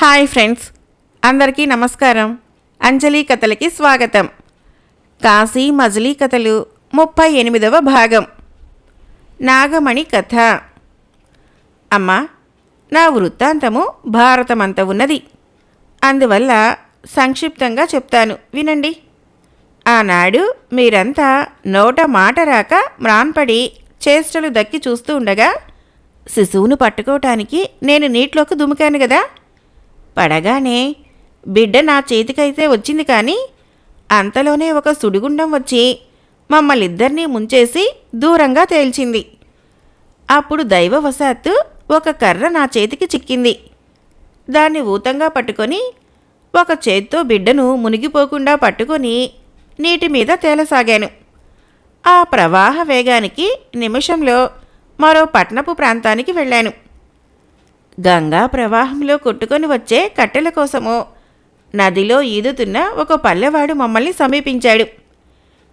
Hi friends, అందరికీ నమస్కారం. అంజలి కథలకి స్వాగతం. కాశీ మజిలీ కథలు 38వ భాగం. నాగమణి కథ. అమ్మా, నా వృత్తాంతము భారతమంత ఉన్నది. అందువల్ల సంక్షిప్తంగా చెప్తాను, వినండి. ఆనాడు మీరంతా నోట మాట రాక మ్రాన్పడి చేష్టలు దక్కి చూస్తూ ఉండగా శిశువును పట్టుకోవటానికి నేను నీటిలోకి దుమికాను కదా. పడగానే బిడ్డ నా చేతికైతే వచ్చింది, కానీ అంతలోనే ఒక సుడిగుండం వచ్చి మమ్మల్నిద్దరినీ ముంచేసి దూరంగా తేల్చింది. అప్పుడు దైవవశాత్తు ఒక కర్ర నా చేతికి చిక్కింది. దాన్ని ఊతంగా పట్టుకొని ఒక చేత్తో బిడ్డను మునిగిపోకుండా పట్టుకొని నీటి మీద తేలసాగాను. ఆ ప్రవాహ వేగానికి నిమిషంలో మరో పట్నపు ప్రాంతానికి వెళ్ళాను. గంగా ప్రవాహంలో కొట్టుకొని వచ్చే కట్టెల కోసము నదిలో ఈదుతున్న ఒక పల్లెవాడు మమ్మల్ని సమీపించాడు.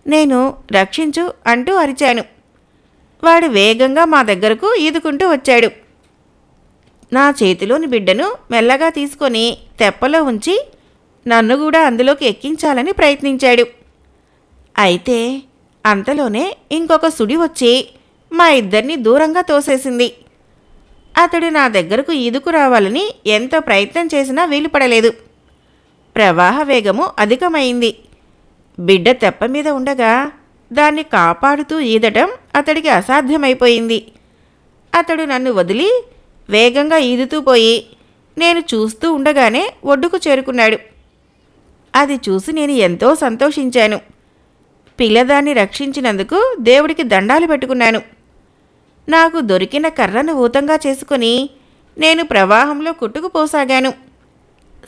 నేను రక్షించు అంటూ అరిచాను. వాడు వేగంగా మా దగ్గరకు ఈదుకుంటూ వచ్చాడు. నా చేతిలోని బిడ్డను మెల్లగా తీసుకొని తెప్పలో ఉంచి నన్ను కూడా అందులోకి ఎక్కించాలని ప్రయత్నించాడు. అయితే అంతలోనే ఇంకొక సుడి వచ్చి మా ఇద్దరిని దూరంగా తోసేసింది. అతడు నా దగ్గరకు ఈదుకు రావాలని ఎంత ప్రయత్నం చేసినా వీలుపడలేదు. ప్రవాహ వేగము అధికమైంది. బిడ్డ తెప్ప మీద ఉండగా దాన్ని కాపాడుతూ ఈదటం అతడికి అసాధ్యమైపోయింది. అతడు నన్ను వదిలి వేగంగా ఈదుతూ పోయి నేను చూస్తూ ఉండగానే ఒడ్డుకు చేరుకున్నాడు. అది చూసి నేను ఎంతో సంతోషించాను. పిల్లదాన్ని రక్షించినందుకు దేవుడికి దండాలు పెట్టుకున్నాను. నాకు దొరికిన కర్రను ఊతంగా చేసుకుని నేను ప్రవాహంలో కొట్టుకుపోసాగాను.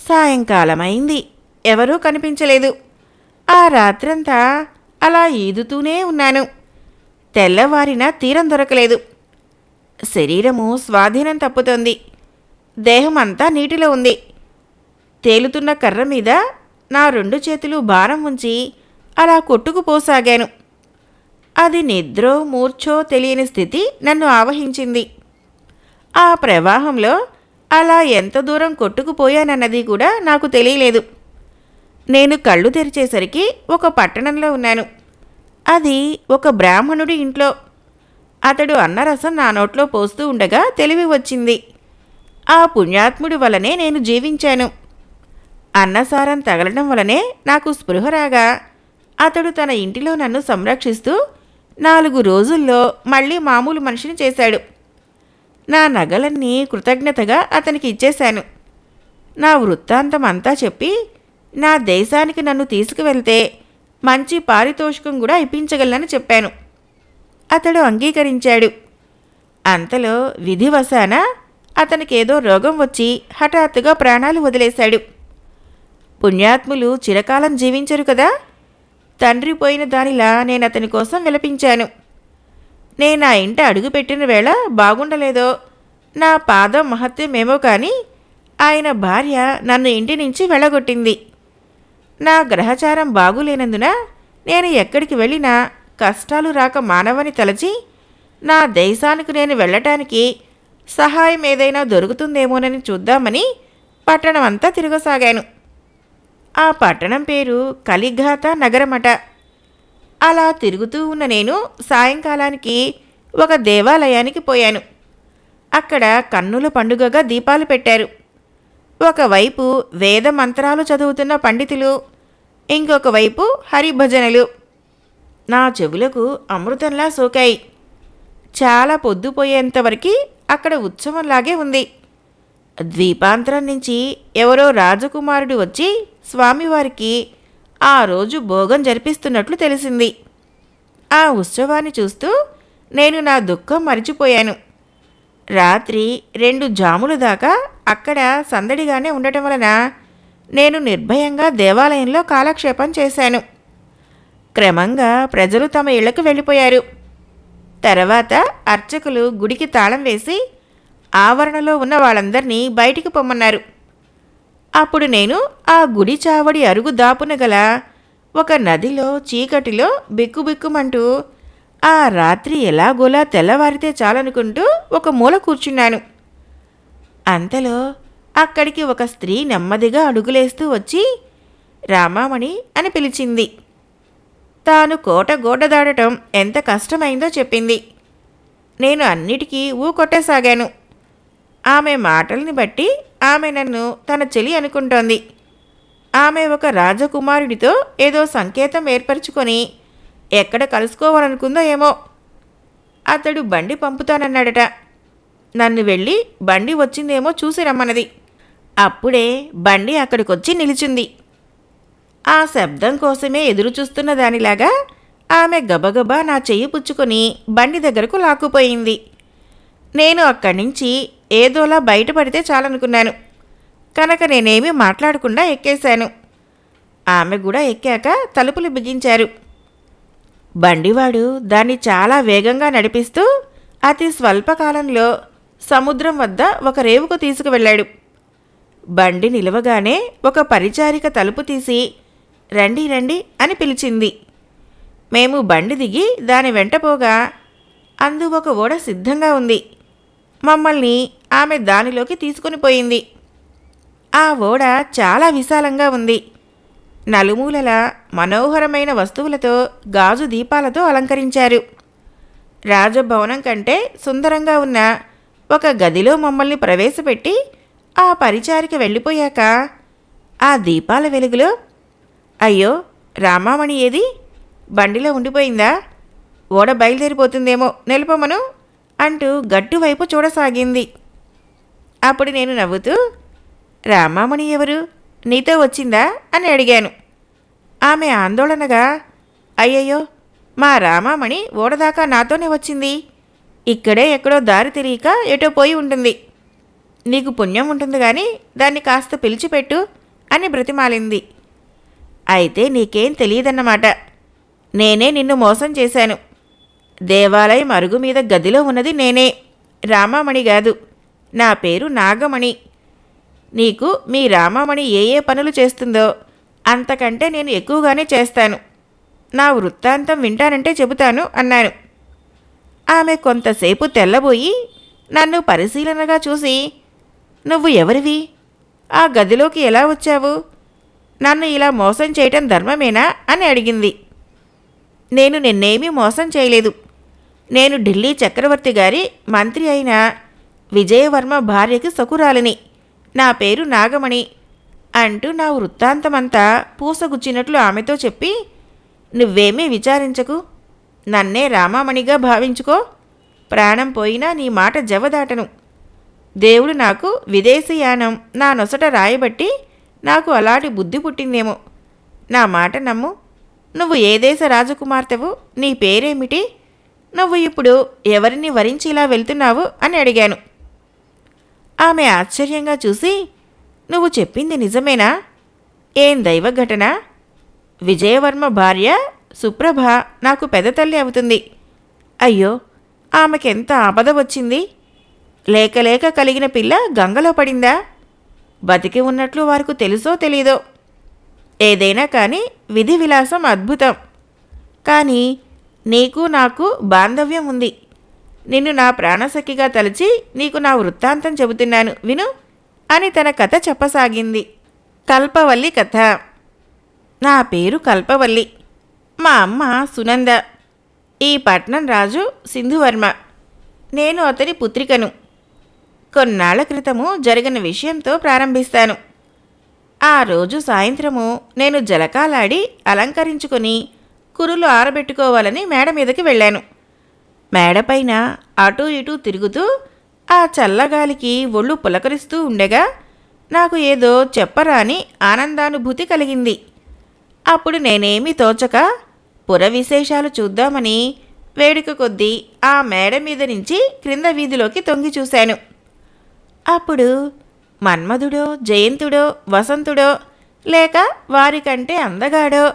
సాయంకాలమైంది. ఎవరూ కనిపించలేదు. ఆ రాత్రంతా అలా ఈదుతూనే ఉన్నాను. తెల్లవారిన తీరం దొరకలేదు. శరీరము స్వాధీనం తప్పుతోంది. దేహం అంతా నీటిలో ఉంది. తేలుతున్న కర్ర మీద నా 2 చేతులు భారం ఉంచి అలా కొట్టుకుపోసాగాను. అది నిద్రో మూర్ఛో తెలియని స్థితి నన్ను ఆవహించింది. ఆ ప్రవాహంలో అలా ఎంత దూరం కొట్టుకుపోయానన్నది కూడా నాకు తెలియలేదు. నేను కళ్ళు తెరిచేసరికి ఒక పట్టణంలో ఉన్నాను. అది ఒక బ్రాహ్మణుడి ఇంట్లో. అతడు అన్నరసం నా నోట్లో పోస్తూ ఉండగా తెలివి వచ్చింది. ఆ పుణ్యాత్ముడి వలనే నేను జీవించాను. అన్నసారం తగలడం వలనే నాకు స్పృహ రాగా అతడు తన ఇంటిలో నన్ను సంరక్షిస్తూ 4 రోజుల్లో మళ్ళీ మామూలు మనిషిని చేశాడు. నా నగలన్నీ కృతజ్ఞతగా అతనికి ఇచ్చేశాను. నా వృత్తాంతం అంతా చెప్పి నా దేశానికి నన్ను తీసుకువెళ్తే మంచి పారితోషికం కూడా ఇప్పించగలనని చెప్పాను. అతడు అంగీకరించాడు. అంతలో విధివశాన అతనికేదో రోగం వచ్చి హఠాత్తుగా ప్రాణాలు వదిలేశాడు. పుణ్యాత్ములు చిరకాలం జీవించరు కదా. తండ్రి పోయిన దానిలా నేను అతని కోసం విలపించాను. నేను ఆ ఇంట అడుగుపెట్టిన వేళ బాగుండలేదో, నా పాదం మహత్యమేమో కానీ ఆయన భార్య నన్ను ఇంటి నుంచి వెళ్ళగొట్టింది. నా గ్రహచారం బాగులేనందున నేను ఎక్కడికి వెళ్ళినా కష్టాలు రాక మానవని తలచి నా దేశానికి నేను వెళ్ళటానికి సహాయం ఏదైనా దొరుకుతుందేమోనని చూద్దామని పట్టణం అంతా తిరగసాగాను. ఆ పట్టణం పేరు కలిఘాత నగరమట. అలా తిరుగుతూ ఉన్న నేను సాయంకాలానికి ఒక దేవాలయానికి పోయాను. అక్కడ కన్నుల పండుగగా దీపాలు పెట్టారు. ఒకవైపు వేద మంత్రాలు చదువుతున్న పండితులు, ఇంకొక వైపు హరిభజనలు. నా చెవులకు అమృతంలా సోకాయి. చాలా పొద్దుపోయేంతవరకు అక్కడ ఉత్సవంలాగే ఉంది. ద్వీపాంతరం నుంచి ఎవరో రాజకుమారుడు వచ్చి స్వామివారికి ఆ రోజు భోగం జరిపిస్తున్నట్లు తెలిసింది. ఆ ఉత్సవాన్ని చూస్తూ నేను నా దుఃఖం మరిచిపోయాను. రాత్రి 2 జాముల దాకా అక్కడ సందడిగానే ఉండటం వలన నేను నిర్భయంగా దేవాలయంలో కాలక్షేపం చేశాను. క్రమంగా ప్రజలు తమ ఇళ్లకు వెళ్ళిపోయారు. తర్వాత అర్చకులు గుడికి తాళం వేసి ఆవరణలో ఉన్న వాళ్ళందరినీ బయటికి పొమ్మన్నారు. అప్పుడు నేను ఆ గుడి చావడి అరుగు దాపున గల ఒక నదిలో చీకటిలో బిక్కుబిక్కుమంటూ ఆ రాత్రి ఎలాగోలా తెల్లవారితే చాలనుకుంటూ ఒక మూల కూర్చున్నాను. అంతలో అక్కడికి ఒక స్త్రీ నెమ్మదిగా అడుగులేస్తూ వచ్చి రామామణి అని పిలిచింది. తాను కోట గోడ దాటటం ఎంత కష్టమైందో చెప్పింది. నేను అన్నిటికీ కొట్టసాగాను. ఆమె మాటల్ని బట్టి ఆమె నన్ను తన చెలి అనుకుంటోంది. ఆమె ఒక రాజకుమారుడితో ఏదో సంకేతం ఏర్పరచుకొని ఎక్కడ కలుసుకోవాలనుకుందో ఏమో. అతడు బండి పంపుతానన్నాడట. నన్ను వెళ్ళి బండి వచ్చిందేమో చూసి రమ్మన్నది. అప్పుడే బండి అక్కడికొచ్చి నిలిచింది. ఆ శబ్దం కోసమే ఎదురుచూస్తున్న దానిలాగా ఆమె గబగబా నా చెయ్యి పుచ్చుకొని బండి దగ్గరకు లాక్కుపోయింది. నేను అక్కడి నుంచి ఏదోలా బయటపడితే చాలనుకున్నాను కనుక నేనేమీ మాట్లాడకుండా ఎక్కేశాను. ఆమె కూడా ఎక్కాక తలుపులు బిగించారు. బండివాడు దాన్ని చాలా వేగంగా నడిపిస్తూ అతి స్వల్పకాలంలో సముద్రం వద్ద ఒక రేవుకు తీసుకువెళ్ళాడు. బండి నిలవగానే ఒక పరిచారిక తలుపు తీసి రండి రండి అని పిలిచింది. మేము బండి దిగి దాని వెంటపోగా అందు ఒక ఓడ సిద్ధంగా ఉంది. మమ్మల్ని ఆమె దానిలోకి తీసుకుని పోయింది. ఆ ఓడ చాలా విశాలంగా ఉంది. నలుమూలల మనోహరమైన వస్తువులతో గాజు దీపాలతో అలంకరించారు. రాజభవనం కంటే సుందరంగా ఉన్న ఒక గదిలో మమ్మల్ని ప్రవేశపెట్టి ఆ పరిచారిక వెళ్ళిపోయాక ఆ దీపాల వెలుగులో అయ్యో రామామణి ఏది? బండిలో ఉండిపోయిందా? ఓడ బయలుదేరిపోతుందేమో, నిలపమను అంటూ గట్టు వైపు చూడసాగింది. అప్పుడు నేను నవ్వుతూ రామామణి ఎవరు? నీతో వచ్చిందా అని అడిగాను. ఆమె ఆందోళనగా అయ్యయ్యో మా రామామణి ఓడదాకా నాతోనే వచ్చింది. ఇక్కడే ఎక్కడో దారి తెలియక ఎటో పోయి ఉంటుంది. నీకు పుణ్యం ఉంటుంది కానీ దాన్ని కాస్త పిలిచిపెట్టు అని బ్రతిమాలింది. అయితే నీకేం తెలియదన్నమాట. నేనే నిన్ను మోసం చేశాను. దేవాలయం అరుగు మీద గదిలో ఉన్నది నేనే, రామామణి కాదు. నా పేరు నాగమణి. నీకు మీ రామామణి ఏ ఏ పనులు చేస్తుందో అంతకంటే నేను ఎక్కువగానే చేస్తాను. నా వృత్తాంతం వింటానంటే చెబుతాను అన్నాను. ఆమె కొంతసేపు తెల్లబోయి నన్ను పరిశీలనగా చూసి నువ్వు ఎవరివి? ఆ గదిలోకి ఎలా వచ్చావు? నన్ను ఇలా మోసం చేయటం ధర్మమేనా అని అడిగింది. నేను నిన్నేమీ మోసం చేయలేదు. నేను ఢిల్లీ చక్రవర్తి గారి మంత్రి అయిన విజయవర్మ భార్యకి సకురాలిని. నా పేరు నాగమణి అంటూ నా వృత్తాంతమంతా పూసగుచ్చినట్లు ఆమెతో చెప్పి నువ్వేమీ విచారించకు, నన్నే రామామణిగా భావించుకో. ప్రాణం పోయినా నీ మాట జవదాటను. దేవుడు నాకు విదేశీయానం నా నొసట రాయబట్టి నాకు అలాంటి బుద్ధి పుట్టిందేమో. నా మాట నమ్ము. నువ్వు ఏ దేశ రాజకుమార్తెవు? నీ పేరేమిటి? నువ్వు ఇప్పుడు ఎవరిని వరించి ఇలా వెళ్తున్నావు అని అడిగాను. ఆమె ఆశ్చర్యంగా చూసి నువ్వు చెప్పింది నిజమేనా? ఏం దైవఘటన? విజయవర్మ భార్య సుప్రభ నాకు పెదతల్లి అవుతుంది. అయ్యో ఆమెకెంత ఆపద వచ్చింది. లేక లేక కలిగిన పిల్ల గంగలో పడిందా? బతికి ఉన్నట్లు వారికి తెలుసో తెలీదో. ఏదైనా కానీ విధి విలాసం అద్భుతం. కానీ నీకు నాకు బాంధవ్యం ఉంది. నిన్ను నా ప్రాణసఖిగా తలచి నీకు నా వృత్తాంతం చెబుతున్నాను విను అని తన కథ చెప్పసాగింది. కల్పవల్లి కథ. నా పేరు కల్పవల్లి. మా అమ్మ సునంద. ఈ పట్నం రాజు సింధువర్మ. నేను అతని పుత్రికను. కొన్నాళ్ల క్రితము జరిగిన విషయంతో ప్రారంభిస్తాను. ఆ రోజు సాయంత్రము నేను జలకాలాడి అలంకరించుకొని కురులు ఆరబెట్టుకోవాలని మేడ మీదకి వెళ్ళాను. మేడపైన అటూ ఇటూ తిరుగుతూ ఆ చల్లగాలికి ఒళ్ళు పులకరిస్తూ ఉండగా నాకు ఏదో చెప్పరాని ఆనందానుభూతి కలిగింది. అప్పుడు నేనేమీ తోచక పుర విశేషాలు చూద్దామని వేడుక కొద్దీ ఆ మేడ మీద నుంచి క్రింద వీధిలోకి తొంగి చూశాను. అప్పుడు మన్మధుడో జయంతుడో వసంతుడో లేక వారికంటే అందగాడో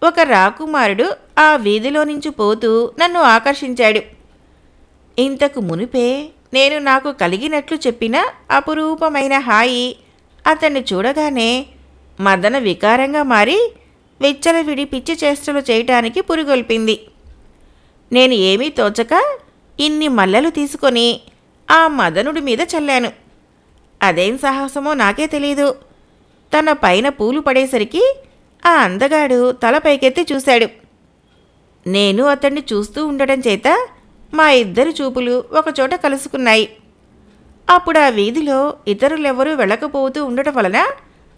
ఒక రాకుమారుడు ఆ వీధిలో నుంచి పోతూ నన్ను ఆకర్షించాడు. ఇంతకు మునిపే నేను నాకు కలిగినట్లు చెప్పిన అపురూపమైన హాయి అతన్ని చూడగానే మదన వికారంగా మారి విచ్చలవిడి పిచ్చి చేష్టలు చేయటానికి పురిగొల్పింది. నేను ఏమీ తోచక ఇన్ని మల్లెలు తీసుకొని ఆ మదనుడి మీద చల్లాను. అదేం సాహసమో నాకే తెలీదు. తన పైన పూలు పడేసరికి ఆ అందగాడు తల పైకెత్తి చూశాడు. నేను అతన్ని చూస్తూ ఉండడం చేత మా ఇద్దరి చూపులు ఒకచోట కలుసుకున్నాయి. అప్పుడు ఆ వీధిలో ఇతరులెవరూ వెళ్ళకపోతూ ఉండటం వలన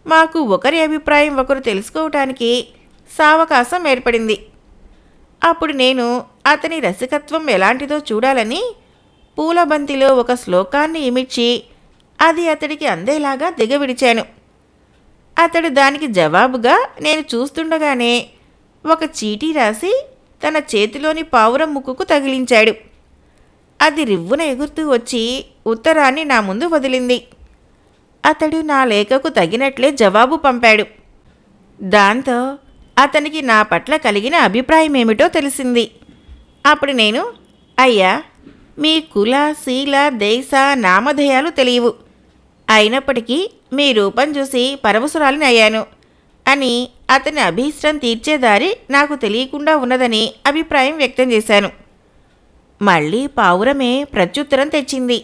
మాకు ఒకరి అభిప్రాయం ఒకరు తెలుసుకోవటానికి సావకాశం ఏర్పడింది. అప్పుడు నేను అతని రసికత్వం ఎలాంటిదో చూడాలని పూలబంతిలో ఒక శ్లోకాన్ని ఇమిడ్చి అది అతడికి అందేలాగా దిగవిడిచాను. అతడు దానికి జవాబుగా నేను చూస్తుండగానే ఒక చీటీ రాసి తన చేతిలోని పావురం ముక్కుకు తగిలించాడు. అది రివ్వున ఎగురుతూ వచ్చి ఉత్తరాన్ని నా ముందు వదిలింది. అతడు నా లేఖకు తగినట్లే జవాబు పంపాడు. దాంతో అతనికి నా పట్ల కలిగిన అభిప్రాయం ఏమిటో తెలిసింది. అప్పుడు నేను, అయ్యా, మీ కుల శీల దేశ నామధేయాలు తెలియవు, అయినప్పటికీ మీ రూపం చూసి పరవశురాలిని అయ్యాను అని అతని అభీష్టం తీర్చేదారి నాకు తెలియకుండా ఉన్నదని అభిప్రాయం వ్యక్తం చేశాను. మళ్ళీ పావురమే ప్రత్యుత్తరం తెచ్చింది.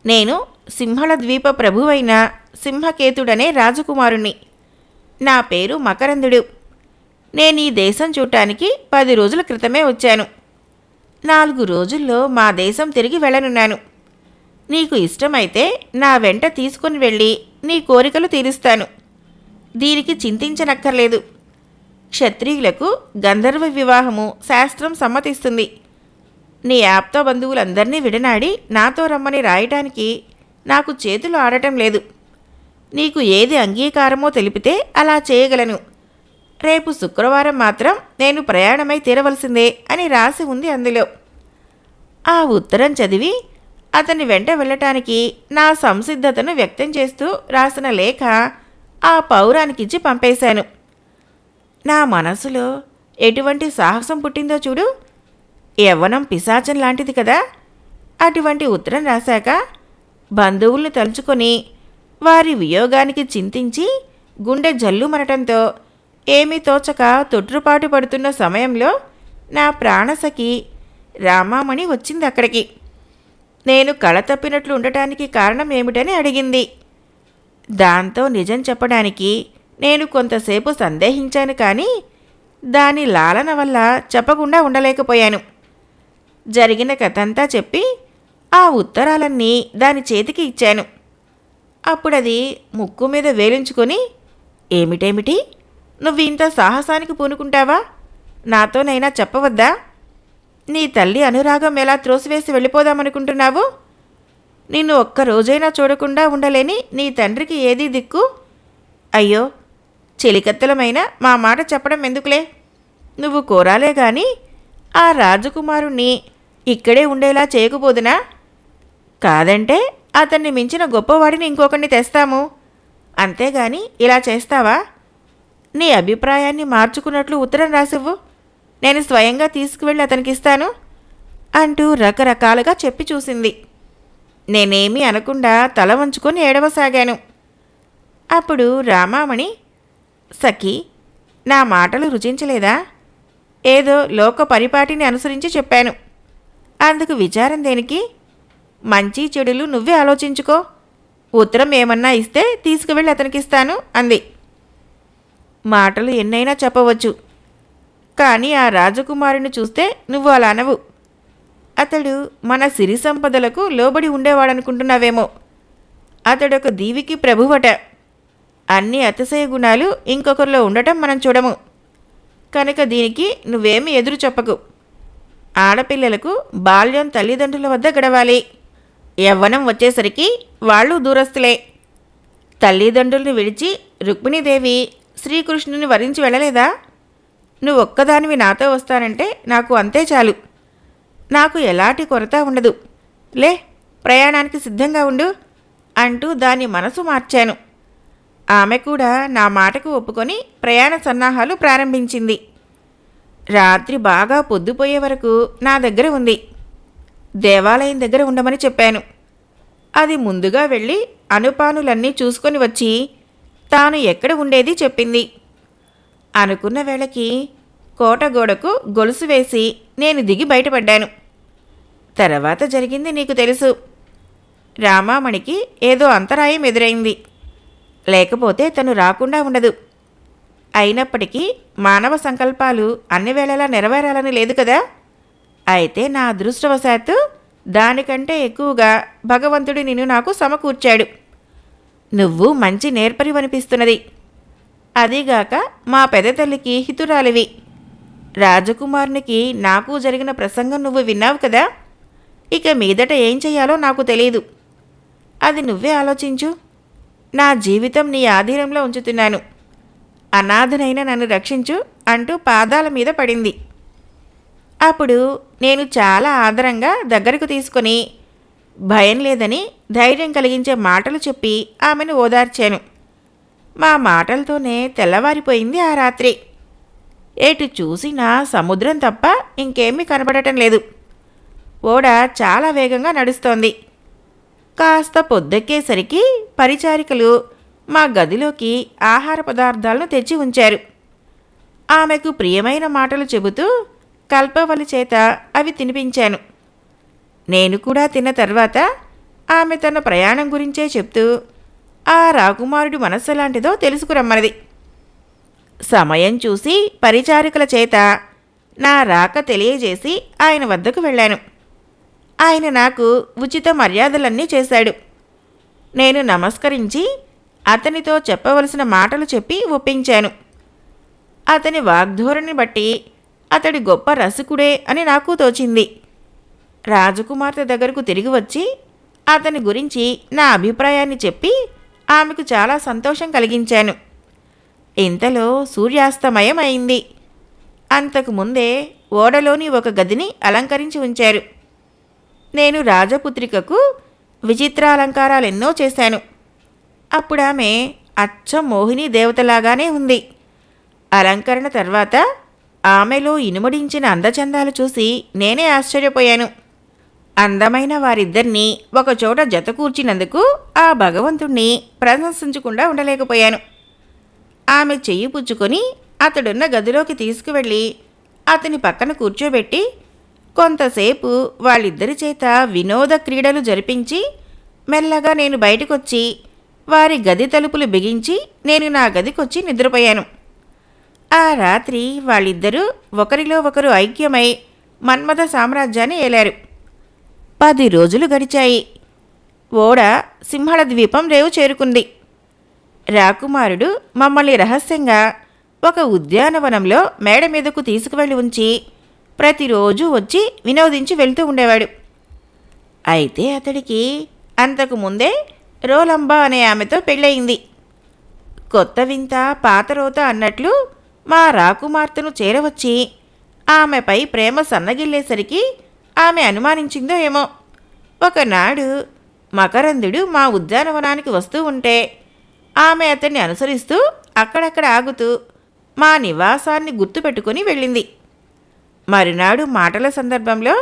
నేను సింహళ ద్వీప ప్రభువైన సింహకేతుడనే రాజకుమారుణ్ణి. నా పేరు మకరందుడు. నేను ఈ దేశం చూడటానికి 10 రోజుల క్రితమే వచ్చాను. 4 రోజుల్లో మా దేశం తిరిగి వెళ్ళనున్నాను. నీకు ఇష్టమైతే నా వెంట తీసుకుని వెళ్ళి నీ కోరికలు తీరుస్తాను. దీనికి చింతించనక్కర్లేదు. క్షత్రియులకు గంధర్వ వివాహము శాస్త్రం సమ్మతిస్తుంది. నీ ఆప్త బంధువులందరినీ విడనాడి నాతో రమ్మని రాయటానికి నాకు చేతులు ఆడటం లేదు. నీకు ఏది అంగీకారమో తెలిపితే అలా చేయగలను. రేపు శుక్రవారం మాత్రం నేను ప్రయాణమై తీరవలసిందే అని రాసి ఉంది అందులో. ఆ ఉత్తరం చదివి అతని వెంట వెళ్ళటానికి నా సంసిద్ధతను వ్యక్తం చేస్తూ రాసిన లేఖ ఆ పౌరానికిచ్చి పంపేశాను. నా మనసులో ఎటువంటి సాహసం పుట్టిందో చూడు. యవ్వనం పిశాచం లాంటిది కదా. అటువంటి ఉత్తరం రాశాక బంధువుల్ని తలుచుకొని వారి వియోగానికి చింతించి గుండె జల్లుమనటంతో ఏమీ తోచక తొట్రుపాటు పడుతున్న సమయంలో నా ప్రాణసఖి రామామణి వచ్చింది అక్కడికి. నేను కళ తప్పినట్లు ఉండటానికి కారణం ఏమిటని అడిగింది. దాంతో నిజం చెప్పడానికి నేను కొంతసేపు సందేహించాను, కానీ దాని లాలన వల్ల చెప్పకుండా ఉండలేకపోయాను. జరిగిన కథంతా చెప్పి ఆ ఉత్తరాలన్నీ దాని చేతికి ఇచ్చాను. అప్పుడది ముక్కు మీద వేలించుకొని, ఏమిటేమిటి, నువ్వు ఇంత సాహసానికి పూనుకుంటావా? నాతోనైనా చెప్పవద్దా? నీ తల్లి అనురాగం ఎలా త్రోసివేసి వెళ్ళిపోదామనుకుంటున్నావు? నిన్ను ఒక్కరోజైనా చూడకుండా ఉండలేని నీ తండ్రికి ఏదీ దిక్కు? అయ్యో, చెలికత్తెలమైన మా మాట చెప్పడం ఎందుకులే. నువ్వు కోరాలే గాని ఆ రాజకుమారుణ్ణి ఇక్కడే ఉండేలా చేయకపోదునా? కాదంటే అతన్ని మించిన గొప్పవాడిని ఇంకొకరిని తెస్తాము. అంతేగాని ఇలా చేస్తావా? నీ అభిప్రాయాన్ని మార్చుకున్నట్లు ఉత్తరం రాసివ్వు, నేను స్వయంగా తీసుకువెళ్ళి అతనికి ఇస్తాను అంటూ రకరకాలుగా చెప్పి చూసింది. నేనేమీ అనకుండా తల వంచుకొని ఏడవసాగాను. అప్పుడు రామామణి, సఖీ, నా మాటలు రుచించలేదా? ఏదో లోక పరిపాటిని అనుసరించి చెప్పాను. అందుకు విచారం దేనికి? మంచి చెడులు నువ్వే ఆలోచించుకో. ఉత్తరం ఏమన్నా ఇస్తే తీసుకువెళ్ళి అతనికిస్తాను అంది. మాటలు ఎన్నైనా చెప్పవచ్చు, కానీ ఆ రాజకుమారుని చూస్తే నువ్వు అలా అనవు. అతడు మన సిరి సంపదలకు లోబడి ఉండేవాడనుకుంటున్నావేమో. అతడొక దీవికి ప్రభువట. అన్ని అతిశయ గుణాలు ఇంకొకరిలో ఉండటం మనం చూడము. కనుక దీనికి నువ్వేమీ ఎదురు చెప్పకు. ఆడపిల్లలకు బాల్యం తల్లిదండ్రుల వద్ద గడవాలి. యవ్వనం వచ్చేసరికి వాళ్ళు దూరస్తులే. తల్లిదండ్రుల్ని విడిచి రుక్మిణీదేవి శ్రీకృష్ణుని వరించి వెళ్ళలేదా? నువ్వొక్కదానివి నాతో వస్తానంటే నాకు అంతే చాలు. నాకు ఎలాంటి కొరత ఉండదు. లే, ప్రయాణానికి సిద్ధంగా ఉండు అంటూ దాని మనసు మార్చాను. ఆమె కూడా నా మాటకు ఒప్పుకొని ప్రయాణ సన్నాహాలు ప్రారంభించింది. రాత్రి బాగా పొద్దుపోయే వరకు నా దగ్గర ఉంది. దేవాలయం దగ్గర ఉండమని చెప్పాను. అది ముందుగా వెళ్ళి అనుపానులన్నీ చూసుకొని వచ్చి తాను ఎక్కడ ఉండేది చెప్పింది. అనుకున్న వేళకి కోటగోడకు గొలుసు వేసి నేను దిగి బయటపడ్డాను. తర్వాత జరిగింది నీకు తెలుసు. రామామణికి ఏదో అంతరాయం ఎదురైంది. లేకపోతే తను రాకుండా ఉండదు. అయినప్పటికీ మానవ సంకల్పాలు అన్ని వేళలా నెరవేరాలని లేదు కదా. అయితే నా అదృష్టవశాత్తు దానికంటే ఎక్కువగా భగవంతుడు నిన్ను నాకు సమకూర్చాడు. నువ్వు మంచి నేర్పరివనిపిస్తున్నది. అదీగాక మా పెద్ద తల్లికి హితురాలివి. రాజకుమారునికి నాకు జరిగిన ప్రసంగం నువ్వు విన్నావు కదా. ఇక మీదట ఏం చెయ్యాలో నాకు తెలీదు. అది నువ్వే ఆలోచించు. నా జీవితం నీ ఆధీనంలో ఉంచుతున్నాను. అనాథనైన నన్ను రక్షించు అంటూ పాదాల మీద పడింది. అప్పుడు నేను చాలా ఆదరంగా దగ్గరకు తీసుకొని భయం లేదని ధైర్యం కలిగించే మాటలు చెప్పి ఆమెను ఓదార్చాను. మా మాటలతోనే తెల్లవారిపోయింది ఆ రాత్రి. ఎటు చూసినా సముద్రం తప్ప ఇంకేమీ కనబడటం లేదు. ఓడ చాలా వేగంగా నడుస్తోంది. కాస్త పొద్దెక్కేసరికి పరిచారికలు మా గదిలోకి ఆహార పదార్థాలను తెచ్చి ఉంచారు. ఆమెకు ప్రియమైన మాటలు చెబుతూ కల్పవల్లి చేత అవి తినిపించాను. నేను కూడా తిన్న తర్వాత ఆమె తన ప్రయాణం గురించే చెప్తూ ఆ రాకుమారుడి మనస్సు ఎలాంటిదో తెలుసుకురమ్మన్నది. సమయం చూసి పరిచారికల చేత నా రాక తెలియజేసి ఆయన వద్దకు వెళ్ళాను. ఆయన నాకు ఉచిత మర్యాదలన్నీ చేశాడు. నేను నమస్కరించి అతనితో చెప్పవలసిన మాటలు చెప్పి ఒప్పించాను. అతని వాగ్ధోరణి బట్టి అతడి గొప్ప రసికుడే అని నాకు తోచింది. రాజకుమార్తె దగ్గరకు తిరిగి వచ్చి అతని గురించి నా అభిప్రాయాన్ని చెప్పి ఆమెకు చాలా సంతోషం కలిగించాను. ఇంతలో సూర్యాస్తమయం అయింది. అంతకుముందే ఓడలోని ఒక గదిని అలంకరించి ఉంచారు. నేను రాజపుత్రికకు విచిత్రాలంకారాలెన్నో చేశాను. అప్పుడామె అచ్చం మోహిని దేవతలాగానే ఉంది. అలంకరణ తర్వాత ఆమెలో ఇనుమడించిన అందచందాలు చూసి నేనే ఆశ్చర్యపోయాను. అందమైన వారిద్దరినీ ఒకచోట జతకూర్చినందుకు ఆ భగవంతుణ్ణి ప్రశంసించకుండా ఉండలేకపోయాను. ఆమె చెయ్యి పుచ్చుకొని అతడున్న గదిలోకి తీసుకువెళ్ళి అతని పక్కన కూర్చోబెట్టి కొంతసేపు వాళ్ళిద్దరి చేత వినోద క్రీడలు జరిపించి మెల్లగా నేను బయటకొచ్చి వారి గది తలుపులు బిగించి నేను నా గదికొచ్చి నిద్రపోయాను. ఆ రాత్రి వాళ్ళిద్దరూ ఒకరిలో ఒకరు ఐక్యమై మన్మథ సామ్రాజ్యాన్ని ఏలారు. 10 రోజులు గడిచాయి. ఓడ సింహళ ద్వీపం రేవు చేరుకుంది. రాకుమారుడు మమ్మల్ని రహస్యంగా ఒక ఉద్యానవనంలో మేడ మీదకు తీసుకువెళ్ళి ఉంచి ప్రతిరోజు వచ్చి వినోదించి వెళ్తూ ఉండేవాడు. అయితే అతడికి అంతకుముందే రోలంబ అనే ఆమెతో పెళ్ళయింది. కొత్త వింత పాత రోత అన్నట్లు మా రాకుమార్తెను చేరవచ్చి ఆమెపై ప్రేమ సన్నగిల్లేసరికి ఆమె అనుమానించిందో ఏమో. ఒకనాడు మకరందుడు మా ఉద్యానవనానికి వస్తూ ఉంటే ఆమె అతన్ని అనుసరిస్తూ అక్కడక్కడ ఆగుతూ మా నివాసాన్ని గుర్తుపెట్టుకుని వెళ్ళింది. మరునాడు మాటల సందర్భంలో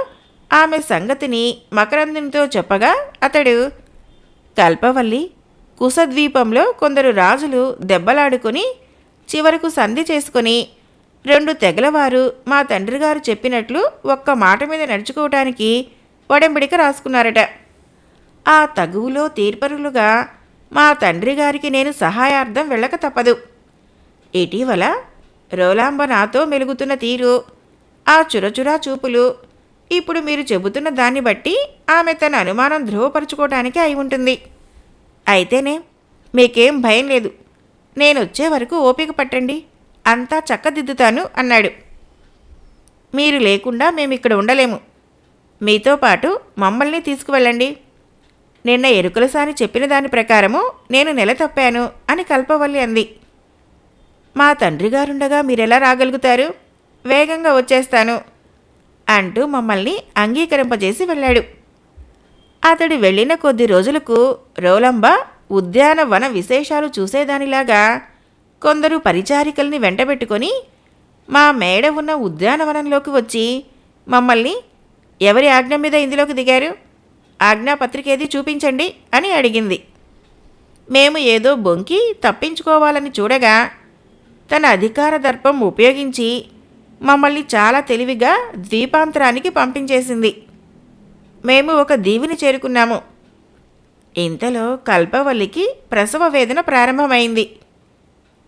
ఆమె సంగతిని మకరందునితో చెప్పగా అతడు, కల్పవల్లి, కుశద్వీపంలో కొందరు రాజులు దెబ్బలాడుకొని చివరకు సంధి చేసుకొని 2 తెగలవారు మా తండ్రిగారు చెప్పినట్లు ఒక్క మాట మీద నడుచుకోవటానికి ఒడంబడిక రాసుకున్నారట. ఆ తగువులో తీర్పరులుగా మా తండ్రి గారికి నేను సహాయార్థం వెళ్ళక తప్పదు. ఇటీవల రోలాంబ నాతో మెలుగుతున్న తీరు, ఆ చురచురా చూపులు, ఇప్పుడు మీరు చెబుతున్న దాన్ని బట్టి ఆమె తన అనుమానం ధృవపరుచుకోవటానికి అయి ఉంటుంది. అయితేనే మీకేం భయం లేదు. నేనొచ్చే వరకు ఓపిక పట్టండి, అంతా చక్కదిద్దుతాను అన్నాడు. మీరు లేకుండా మేమిక్కడ ఉండలేము. మీతో పాటు మమ్మల్ని తీసుకువెళ్ళండి. నిన్న ఎరుకలసాని చెప్పిన దాని ప్రకారము నేను నెల తప్పాను అని కల్పవల్లి అంది. మా తండ్రిగారుండగా మీరెలా రాగలుగుతారు? వేగంగా వచ్చేస్తాను అంటూ మమ్మల్ని అంగీకరింపజేసి వెళ్ళాడు. అతడు వెళ్ళిన కొద్ది రోజులకు రోలంబ ఉద్యానవన విశేషాలు చూసేదానిలాగా కొందరు పరిచారికల్ని వెంటబెట్టుకొని మా మేడ ఉన్న ఉద్యానవనంలోకి వచ్చి మమ్మల్ని, ఎవరి ఆజ్ఞ మీద ఇందులోకి దిగారు? ఆజ్ఞాపత్రిక ఏది చూపించండి అని అడిగింది. మేము ఏదో బొంకి తప్పించుకోవాలని చూడగా తన అధికార దర్పం ఉపయోగించి మమ్మల్ని చాలా తెలివిగా ద్వీపాంతరానికి పంపించేసింది. మేము ఒక దీవిని చేరుకున్నాము. ఇంతలో కల్పవల్లికి ప్రసవ వేదన ప్రారంభమైంది.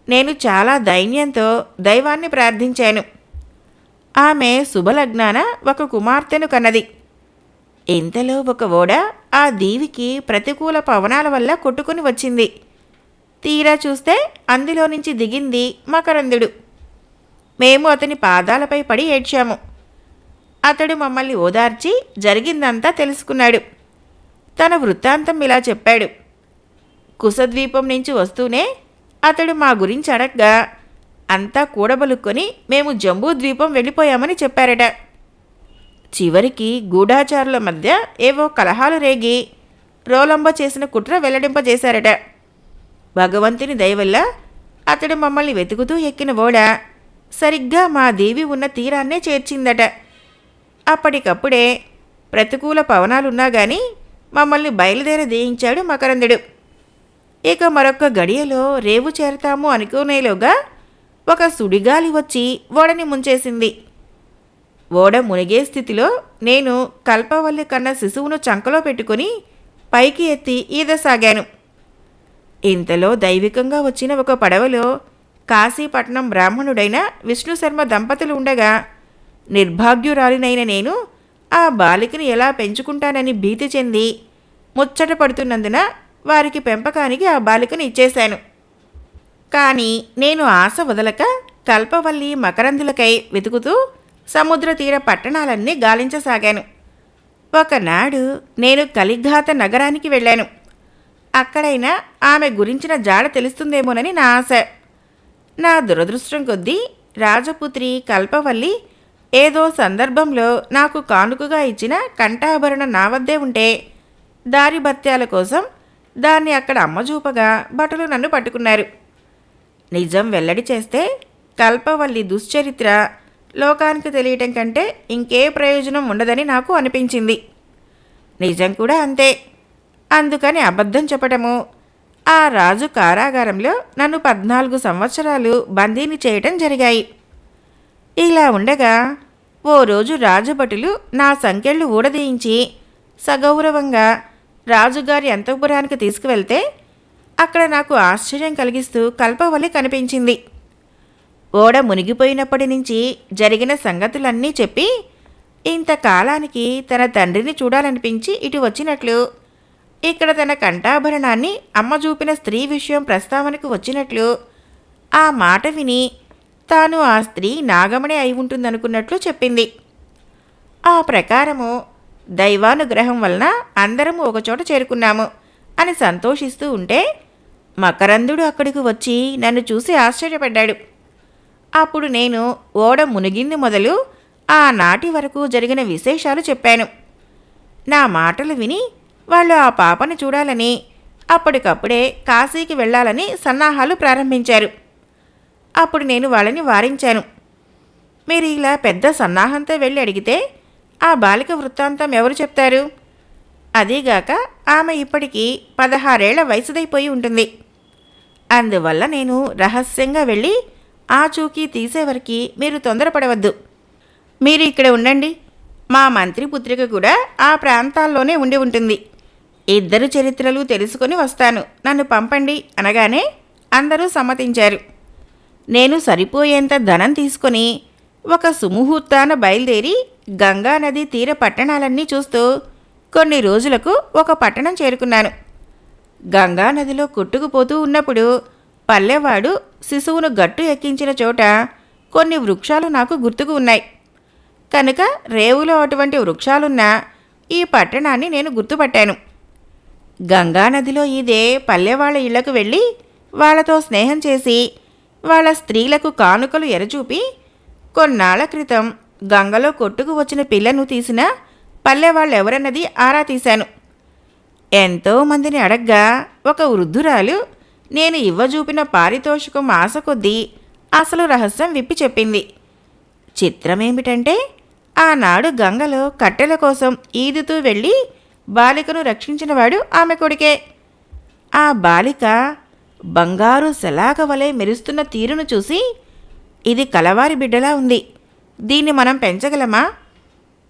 నేను చాలా దైన్యంతో దైవాన్ని ప్రార్థించాను. ఆమె శుభలగ్నాన ఒక కుమార్తెను కన్నది. ఇంతలో ఒక ఓడ ఆ దీవికి ప్రతికూల పవనాల వల్ల కొట్టుకుని వచ్చింది. తీరా చూస్తే అందులో నుంచి దిగింది మకరందుడు. మేము అతని పాదాలపై పడి ఏడ్చాము. అతడు మమ్మల్ని ఓదార్చి జరిగిందంతా తెలుసుకున్నాడు. తన వృత్తాంతం ఇలా చెప్పాడు. కుశద్వీపం నుంచి వస్తూనే అతడు మా గురించి అడగ్గా అంతా కూడబలుక్కొని మేము జంబూద్వీపం వెళ్ళిపోయామని చెప్పారట. చివరికి గూఢాచారుల మధ్య ఏవో కలహాలు రేగి రోలంబ చేసిన కుట్ర వెల్లడింపజేశారట. భగవంతుని దయవల్ల అతడు మమ్మల్ని వెతుకుతూ ఎక్కిన ఓడ సరిగ్గా మా దేవి ఉన్న తీరాన్నే చేర్చిందట. అప్పటికప్పుడే ప్రతికూల పవనాలున్నా గాని మమ్మల్ని బయలుదేరదీయించాడు మకరందుడు. ఇక మరొక్క గడియలో రేవు చేరతాము అనుకునేలోగా ఒక సుడిగాలి వచ్చి ఓడని ముంచేసింది. ఓడ మునిగే స్థితిలో నేను కల్పవల్లి కన్న శిశువును చంకలో పెట్టుకుని పైకి ఎత్తి ఈదసాగాను. ఇంతలో దైవికంగా వచ్చిన ఒక పడవలో కాశీపట్నం బ్రాహ్మణుడైన విష్ణుశర్మ దంపతులు ఉండగా నిర్భాగ్యురాలినైన నేను ఆ బాలికని ఎలా పెంచుకుంటానని భీతి చెంది ముచ్చట పడుతున్నందున వారికి పెంపకానికి ఆ బాలికని ఇచ్చేశాను. కానీ నేను ఆశ వదలక కల్పవల్లి మకరందులకై వెతుకుతూ సముద్ర తీర పట్టణాలన్నీ గాలించసాగాను. ఒకనాడు నేను కలిఘాత నగరానికి వెళ్ళాను. అక్కడైనా ఆమె గురించిన జాడ తెలుస్తుందేమోనని నా ఆశ. నా దురదృష్టం కొద్దీ రాజపుత్రి కల్పవల్లి ఏదో సందర్భంలో నాకు కానుకగా ఇచ్చిన కంఠాభరణం నా వద్దే ఉంటే దారి భత్యాల కోసం దాన్ని అక్కడ అమ్మజూపగా భటులు నన్ను పట్టుకున్నారు. నిజం వెల్లడి చేస్తే కల్పవల్లి దుశ్చరిత్ర లోకానికి తెలియటం కంటే ఇంకే ప్రయోజనం ఉండదని నాకు అనిపించింది. నిజం కూడా అంతే. అందుకని అబద్ధం చెప్పటము, ఆ రాజు కారాగారంలో నన్ను 14 సంవత్సరాలు బందీని చేయటం జరిగాయి. ఇలా ఉండగా ఓ రోజు రాజభటులు నా సంకెళ్ళు ఊడదీయించి సగౌరవంగా రాజుగారి అంతఃపురానికి తీసుకువెళ్తే అక్కడ నాకు ఆశ్చర్యం కలిగిస్తూ కల్పవల్లి కనిపించింది. ఓడ మునిగిపోయినప్పటి నుంచి జరిగిన సంగతులన్నీ చెప్పి ఇంతకాలానికి తన తండ్రిని చూడాలనిపించి ఇటు వచ్చినట్లు, ఇక్కడ తన కంఠాభరణాన్ని అమ్మ చూపిన స్త్రీ విషయం ప్రస్తావనకు వచ్చినట్లు, ఆ మాట విని తాను ఆ స్త్రీ నాగమణి అయి ఉంటుందనుకున్నట్లు చెప్పింది. ఆ ప్రకారము దైవానుగ్రహం వలన అందరము ఒకచోట చేరుకున్నాము అని సంతోషిస్తూ ఉంటే మకరందుడు అక్కడికి వచ్చి నన్ను చూసి ఆశ్చర్యపడ్డాడు. అప్పుడు నేను ఓడ మునిగింది మొదలు ఆనాటి వరకు జరిగిన విశేషాలు చెప్పాను. నా మాటలు విని వాళ్ళు ఆ పాపను చూడాలని అప్పటికప్పుడే కాశీకి వెళ్ళాలని సన్నాహాలు ప్రారంభించారు. అప్పుడు నేను వాళ్ళని వారించాను. మీరు ఇలా పెద్ద సన్నాహంతో వెళ్ళి అడిగితే ఆ బాలిక వృత్తాంతం ఎవరు చెప్తారు? అదీగాక ఆమె ఇప్పటికీ 16 ఏళ్ల వయసుదైపోయి ఉంటుంది. అందువల్ల నేను రహస్యంగా వెళ్ళి ఆచూకీ తీసేవరకు మీరు తొందరపడవద్దు. మీరు ఇక్కడ ఉండండి. మా మంత్రి పుత్రిక కూడా ఆ ప్రాంతాల్లోనే ఉండి ఉంటుంది. ఇద్దరు చరిత్రలు తెలుసుకొని వస్తాను, నన్ను పంపండి అనగానే అందరూ సమ్మతించారు. నేను సరిపోయేంత ధనం తీసుకొని ఒక సుముహూర్తాన బయలుదేరి గంగానది తీర పట్టణాలన్నీ చూస్తూ కొన్ని రోజులకు ఒక పట్టణం చేరుకున్నాను. గంగానదిలో కొట్టుకుపోతూ ఉన్నప్పుడు పల్లెవాడు శిశువును గట్టు ఎక్కించిన చోట కొన్ని వృక్షాలు నాకు గుర్తుకు ఉన్నాయి. కనుక రేవులో అటువంటి వృక్షాలున్న ఈ పట్టణాన్ని నేను గుర్తుపట్టాను. గంగానదిలో ఇదే పల్లెవాళ్ళ ఇళ్లకు వెళ్ళి వాళ్లతో స్నేహం చేసి వాళ్ళ స్త్రీలకు కానుకలు ఎరచూపి కొన్నాళ్ల క్రితం గంగలో కొట్టుకు వచ్చిన పిల్లను తీసిన పల్లెవాళ్ళెవరన్నది ఆరా తీశాను. ఎంతోమందిని అడగ్గా ఒక వృద్ధురాలు నేను ఇవ్వజూపిన పారితోషికం ఆశ కొద్దీ అసలు రహస్యం విప్పి చెప్పింది. చిత్రమేమిటంటే ఆనాడు గంగలో కట్టెల కోసం ఈదుతూ వెళ్ళి బాలికను రక్షించినవాడు ఆమె కొడుకే. ఆ బాలిక బంగారు శలాక వలె మెరుస్తున్న తీరును చూసి ఇది కలవారి బిడ్డలా ఉంది, దీన్ని మనం పెంచగలమా?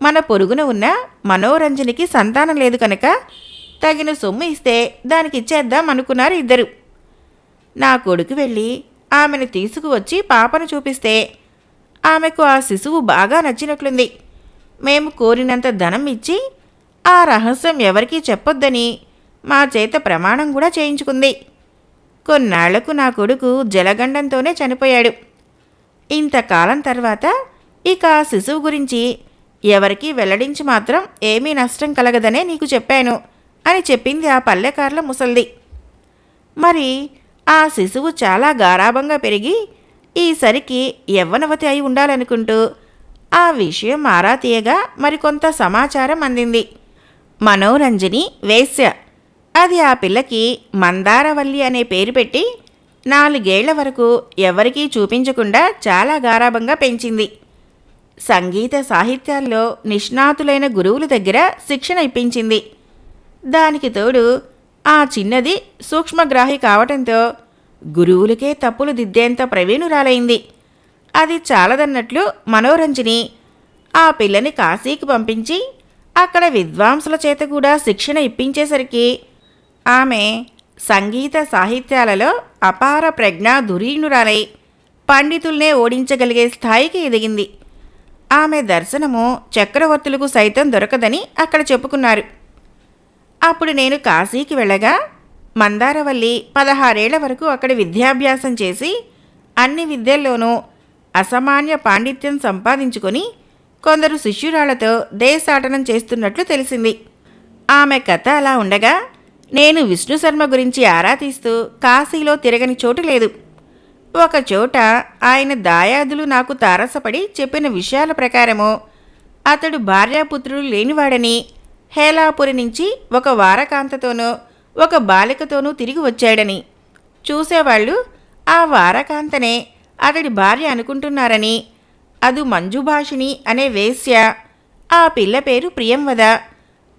మన పొరుగున ఉన్న మనోరంజనికి సంతానం లేదు కనుక తగిన సొమ్ము ఇస్తే దానికిచ్చేద్దాం అనుకున్నారు ఇద్దరు. నా కొడుకు వెళ్ళి ఆమెను తీసుకువచ్చి పాపను చూపిస్తే ఆమెకు ఆ శిశువు బాగా నచ్చినట్లుంది. మేము కోరినంత ధనం ఇచ్చి ఆ రహస్యం ఎవరికీ చెప్పొద్దని మా చేత ప్రమాణం కూడా చేయించుకుంది. కొన్నాళ్లకు నా కొడుకు జలగండంతోనే చనిపోయాడు. ఇంతకాలం తర్వాత ఇక ఆ శిశువు గురించి ఎవరికీ వెల్లడించి మాత్రం ఏమీ నష్టం కలగదనే నీకు చెప్పాను అని చెప్పింది ఆ పల్లెకార్ల ముసల్ది. మరి ఆ శిశువు చాలా గారాబంగా పెరిగి ఈసరికి యవ్వనవతి అయి ఉండాలనుకుంటూ ఆ విషయం ఆరా తీయగా మరికొంత సమాచారం అందింది. మనోరంజని వేశ్య. అది ఆ పిల్లకి మందారవల్లి అనే పేరు పెట్టి 4 ఏళ్ల వరకు ఎవరికీ చూపించకుండా చాలా గారాబంగా పెంచింది. సంగీత సాహిత్యాల్లో నిష్ణాతులైన గురువుల దగ్గర శిక్షణ ఇప్పించింది. దానికి తోడు ఆ చిన్నది సూక్ష్మగ్రాహి కావటంతో గురువులకే తప్పులు దిద్దేంత ప్రవీణురాలైంది. అది చాలదన్నట్లు మనోరంజని ఆ పిల్లని కాశీకి పంపించి అక్కడ విద్వాంసుల చేత కూడా శిక్షణ ఇప్పించేసరికి ఆమె సంగీత సాహిత్యాలలో అపార ప్రజ్ఞా ధురీణురాలై పండితుల్నే ఓడించగలిగే స్థాయికి ఎదిగింది. ఆమె దర్శనము చక్రవర్తులకు సైతం దొరకదని అక్కడ చెప్పుకున్నారు. అప్పుడు నేను కాశీకి వెళ్ళగా మందారవల్లి 16 ఏళ్ల వరకు అక్కడ విద్యాభ్యాసం చేసి అన్ని విద్యల్లోనూ అసామాన్య పాండిత్యం సంపాదించుకొని కొందరు శిష్యురాళ్లతో దేశాటనం చేస్తున్నట్లు తెలిసింది. ఆమె కథ అలా ఉండగా నేను విష్ణుశర్మ గురించి ఆరా తీస్తూ కాశీలో తిరగని చోటు లేదు. ఒకచోట ఆయన దాయాదులు నాకు తారసపడి చెప్పిన విషయాల ప్రకారము అతడు భార్యాపుత్రులు లేనివాడని, హేలాపురి నుంచి ఒక వారకాంతతోనూ ఒక బాలికతోనూ తిరిగి వచ్చాడని, చూసేవాళ్ళు ఆ వారకాంతనే అతడి భార్య అనుకుంటున్నారని, అది మంజుభాషిణి అనే వేశ్య, ఆ పిల్ల పేరు ప్రియంవద,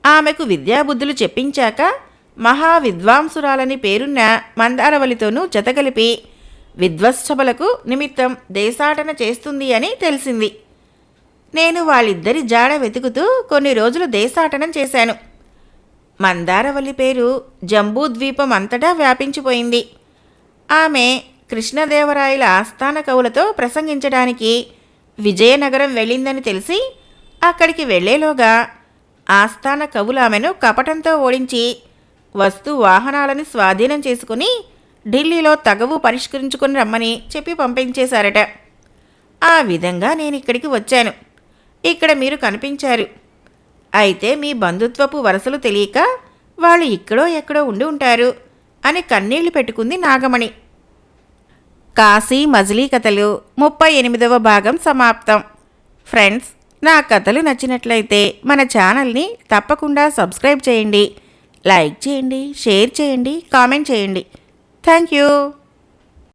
ఆమెకు విద్యాబుద్ధులు చెప్పించాక మహావిద్వాంసురాలని పేరున్న మందారవల్లితోనూ జతగలిపి విద్వత్సభలకు నిమిత్తం దేశాటన చేస్తుంది అని తెలిసింది. నేను వాళ్ళిద్దరి జాడ వెతుకుతూ కొన్ని రోజులు దేశాటనం చేశాను. మందారవల్లి పేరు జంబూద్వీపం అంతటా వ్యాపించిపోయింది. ఆమె కృష్ణదేవరాయల ఆస్థాన కవులతో ప్రసంగించడానికి విజయనగరం వెళ్ళిందని తెలిసి అక్కడికి వెళ్లేలోగా ఆస్థాన కవులు ఆమెను కపటంతో ఓడించి వస్తు వాహనాలని స్వాధీనం చేసుకుని ఢిల్లీలో తగవు పరిష్కరించుకుని రమ్మని చెప్పి పంపించేశారట. ఆ విధంగా నేను ఇక్కడికి వచ్చాను. ఇక్కడ మీరు కనిపించారు. అయితే మీ బంధుత్వపు వరసలు తెలియక వాళ్ళు ఇక్కడో ఎక్కడో ఉండి ఉంటారు అని కన్నీళ్లు పెట్టుకుంది నాగమణి. కాశీ మజిలీ కథలు 38వ భాగం సమాప్తం. ఫ్రెండ్స్, నా కథలు నచ్చినట్లయితే మన ఛానల్ని తప్పకుండా సబ్స్క్రైబ్ చేయండి, లైక్ చేయండి, షేర్ చేయండి, కామెంట్ చేయండి. Thank you.